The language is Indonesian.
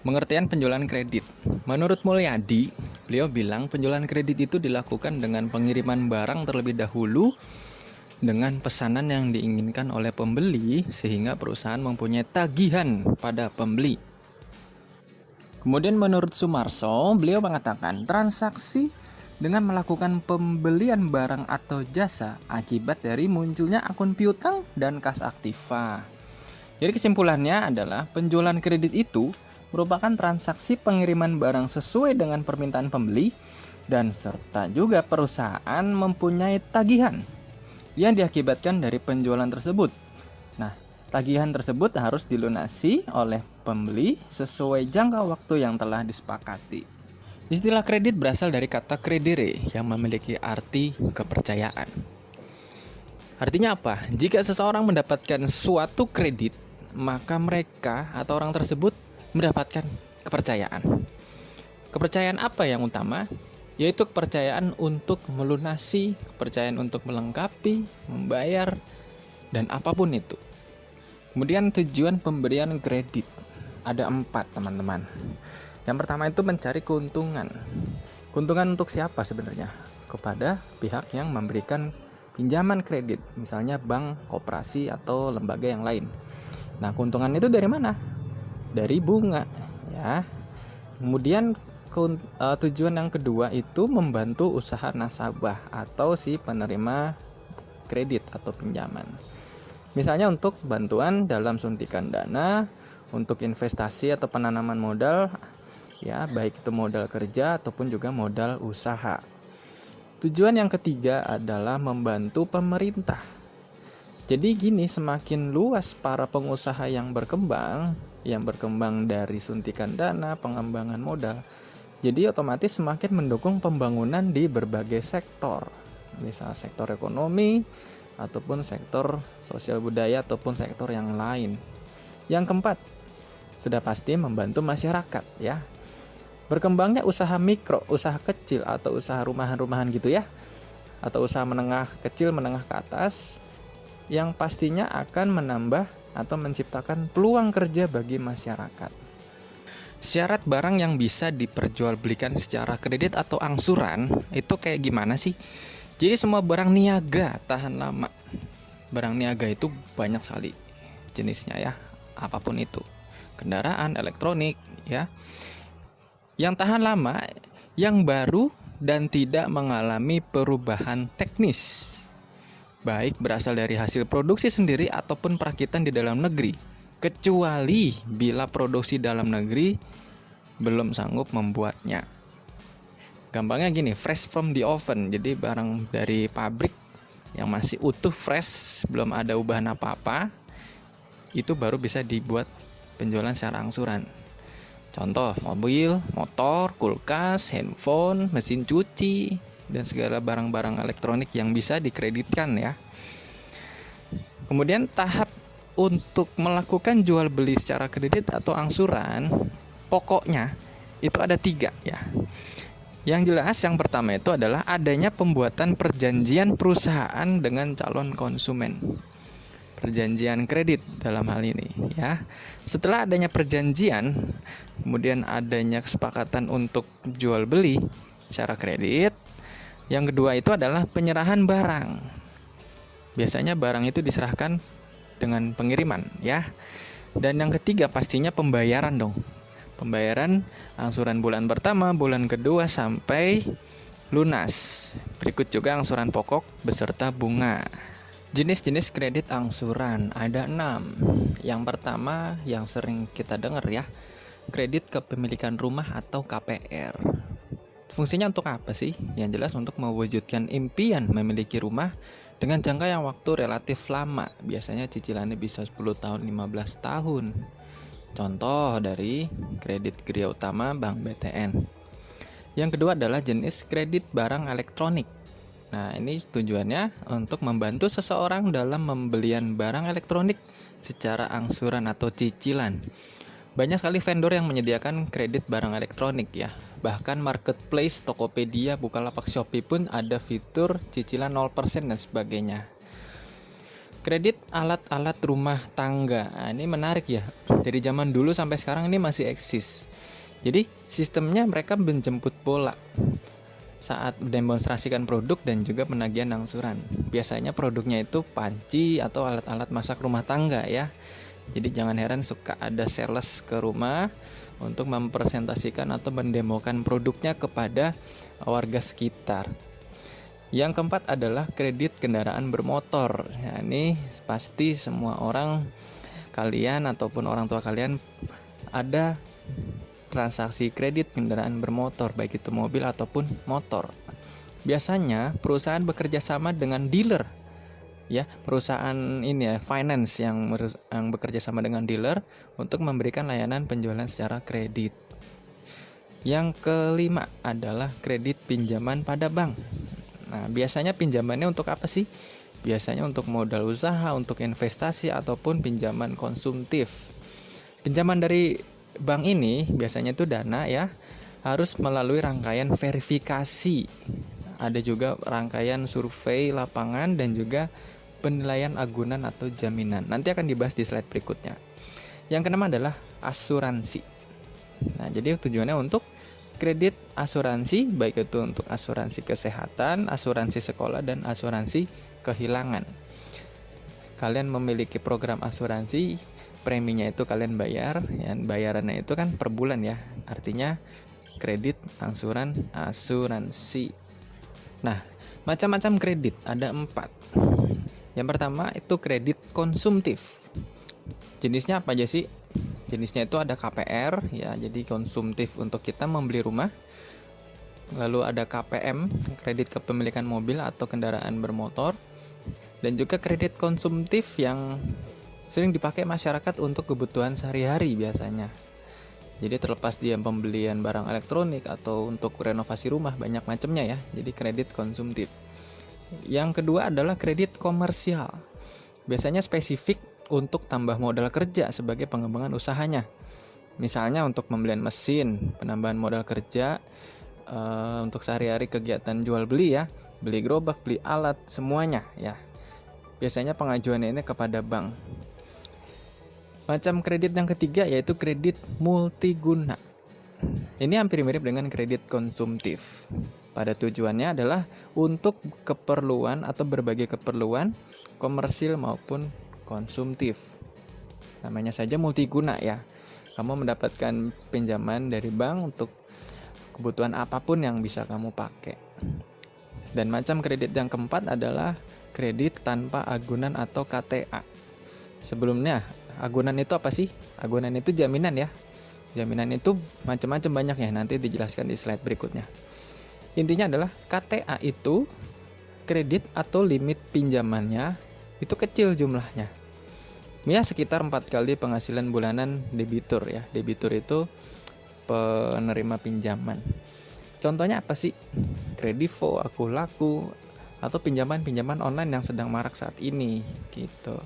Pengertian penjualan kredit. Menurut Mulyadi, beliau bilang penjualan kredit itu dilakukan dengan pengiriman barang terlebih dahulu dengan pesanan yang diinginkan oleh pembeli sehingga perusahaan mempunyai tagihan pada pembeli. Kemudian menurut Sumarso, beliau mengatakan transaksi dengan melakukan pembelian barang atau jasa akibat dari munculnya akun piutang dan kas aktiva. Jadi kesimpulannya adalah penjualan kredit itu merupakan transaksi pengiriman barang sesuai dengan permintaan pembeli dan serta juga perusahaan mempunyai tagihan yang diakibatkan dari penjualan tersebut. Nah, tagihan tersebut harus dilunasi oleh pembeli sesuai jangka waktu yang telah disepakati. Istilah kredit berasal dari kata credere yang memiliki arti kepercayaan. Artinya apa? Jika seseorang mendapatkan suatu kredit, maka mereka atau orang tersebut mendapatkan kepercayaan. Kepercayaan apa yang utama? Yaitu kepercayaan untuk melunasi, kepercayaan untuk melengkapi, membayar, dan apapun itu. Kemudian tujuan pemberian kredit. Ada 4, teman-teman. Yang pertama itu mencari keuntungan. Keuntungan untuk siapa sebenarnya? Kepada pihak yang memberikan pinjaman kredit, misalnya bank, koperasi, atau lembaga yang lain. Nah, keuntungan itu dari mana? Dari bunga, ya. Kemudian tujuan yang kedua itu membantu usaha nasabah atau si penerima kredit atau pinjaman. Misalnya untuk bantuan dalam suntikan dana, untuk investasi atau penanaman modal, ya, baik itu modal kerja ataupun juga modal usaha. Tujuan yang ketiga adalah membantu pemerintah. Jadi gini, semakin luas para pengusaha yang berkembang dari suntikan dana, pengembangan modal, jadi otomatis semakin mendukung pembangunan di berbagai sektor, misal sektor ekonomi, ataupun sektor sosial budaya, ataupun sektor yang lain. Yang keempat, sudah pasti membantu masyarakat, ya. Berkembangnya usaha mikro, usaha kecil, atau usaha rumahan-rumahan gitu ya, atau usaha menengah kecil, menengah ke atas, yang pastinya akan menambah atau menciptakan peluang kerja bagi masyarakat. Syarat barang yang bisa diperjualbelikan secara kredit atau angsuran itu kayak gimana sih? Jadi semua barang niaga tahan lama. Barang niaga itu banyak sekali jenisnya, ya, apapun itu. Kendaraan, elektronik, ya. Yang tahan lama, yang baru dan tidak mengalami perubahan teknis, baik berasal dari hasil produksi sendiri ataupun perakitan di dalam negeri, kecuali bila produksi dalam negeri belum sanggup membuatnya. Gampangnya gini, fresh from the oven, jadi barang dari pabrik yang masih utuh, fresh, belum ada ubahan apa-apa, itu baru bisa dibuat penjualan secara angsuran. Contoh, mobil, motor, kulkas, handphone, mesin cuci, dan segala barang-barang elektronik yang bisa dikreditkan, ya. Kemudian tahap untuk melakukan jual beli secara kredit atau angsuran, pokoknya itu ada 3, ya. Yang jelas yang pertama itu adalah adanya pembuatan perjanjian perusahaan dengan calon konsumen. Perjanjian kredit dalam hal ini, ya. Setelah adanya perjanjian, kemudian adanya kesepakatan untuk jual beli secara kredit. Yang kedua itu adalah penyerahan barang. Biasanya barang itu diserahkan dengan pengiriman, ya. Dan yang ketiga pastinya pembayaran dong. Pembayaran angsuran bulan pertama, bulan kedua sampai lunas. Berikut juga angsuran pokok beserta bunga. Jenis-jenis kredit angsuran ada 6. Yang pertama yang sering kita dengar, ya, kredit kepemilikan rumah atau KPR. Fungsinya untuk apa sih? Yang jelas untuk mewujudkan impian memiliki rumah dengan jangka yang waktu relatif lama. Biasanya cicilannya bisa 10 tahun, 15 tahun. Contoh dari kredit Geria Utama Bank BTN. Yang kedua adalah jenis kredit barang elektronik. Nah, ini tujuannya untuk membantu seseorang dalam pembelian barang elektronik secara angsuran atau cicilan. Banyak sekali vendor yang menyediakan kredit barang elektronik, ya. Bahkan marketplace, Tokopedia, Bukalapak, Shopee pun ada fitur cicilan 0% dan sebagainya. Kredit alat-alat rumah tangga. Nah, ini menarik, ya. Dari zaman dulu sampai sekarang ini masih eksis. Jadi sistemnya mereka menjemput bola saat mendemonstrasikan produk dan juga penagihan angsuran. Biasanya produknya itu panci atau alat-alat masak rumah tangga ya. Jadi jangan heran suka ada sales ke rumah untuk mempresentasikan atau mendemokan produknya kepada warga sekitar. Yang keempat adalah kredit kendaraan bermotor. Ya, ini pasti semua orang, kalian ataupun orang tua kalian ada transaksi kredit kendaraan bermotor, baik itu mobil ataupun motor. Biasanya perusahaan bekerja sama dengan dealer, ya, perusahaan ini ya, finance yang bekerja sama dengan dealer untuk memberikan layanan penjualan secara kredit. Yang kelima adalah kredit pinjaman pada bank. Nah, biasanya pinjamannya untuk apa sih? Biasanya untuk modal usaha, untuk investasi ataupun pinjaman konsumtif. Pinjaman dari bank ini biasanya itu dana ya, harus melalui rangkaian verifikasi. Ada juga rangkaian survei lapangan dan juga penilaian agunan atau jaminan. Nanti akan dibahas di slide berikutnya. Yang keenam adalah asuransi. Nah, jadi tujuannya untuk kredit asuransi, baik itu untuk asuransi kesehatan, asuransi sekolah, dan asuransi kehilangan. Kalian memiliki program asuransi, preminya itu kalian bayar, ya, bayarannya itu kan per bulan ya, artinya kredit angsuran asuransi. Nah, macam-macam kredit ada 4. Yang pertama itu kredit konsumtif. Jenisnya apa aja sih? Jenisnya itu ada KPR ya, jadi konsumtif untuk kita membeli rumah. Lalu ada KPM, kredit kepemilikan mobil atau kendaraan bermotor. Dan juga kredit konsumtif yang sering dipakai masyarakat untuk kebutuhan sehari-hari biasanya. Jadi terlepas dia pembelian barang elektronik atau untuk renovasi rumah, banyak macamnya ya. Jadi kredit konsumtif. Yang kedua adalah kredit komersial. Biasanya spesifik untuk tambah modal kerja sebagai pengembangan usahanya. Misalnya untuk pembelian mesin, penambahan modal kerja, untuk sehari-hari kegiatan jual beli ya, beli gerobak, beli alat, semuanya ya. Biasanya pengajuannya ini kepada bank. Macam kredit yang ketiga yaitu kredit multiguna. Ini hampir mirip dengan kredit konsumtif. Pada tujuannya adalah untuk keperluan atau berbagai keperluan komersil maupun konsumtif. Namanya saja multiguna ya. Kamu mendapatkan pinjaman dari bank untuk kebutuhan apapun yang bisa kamu pakai. Dan macam kredit yang keempat adalah kredit tanpa agunan atau KTA. Sebelumnya, agunan itu apa sih? Agunan itu jaminan ya. Jaminan itu macam-macam banyak ya, nanti dijelaskan di slide berikutnya. Intinya adalah KTA itu kredit atau limit pinjamannya itu kecil jumlahnya. Ya sekitar 4 kali penghasilan bulanan debitur ya. Debitur itu penerima pinjaman. Contohnya apa sih? Kredivo, Akulaku, atau pinjaman-pinjaman online yang sedang marak saat ini gitu.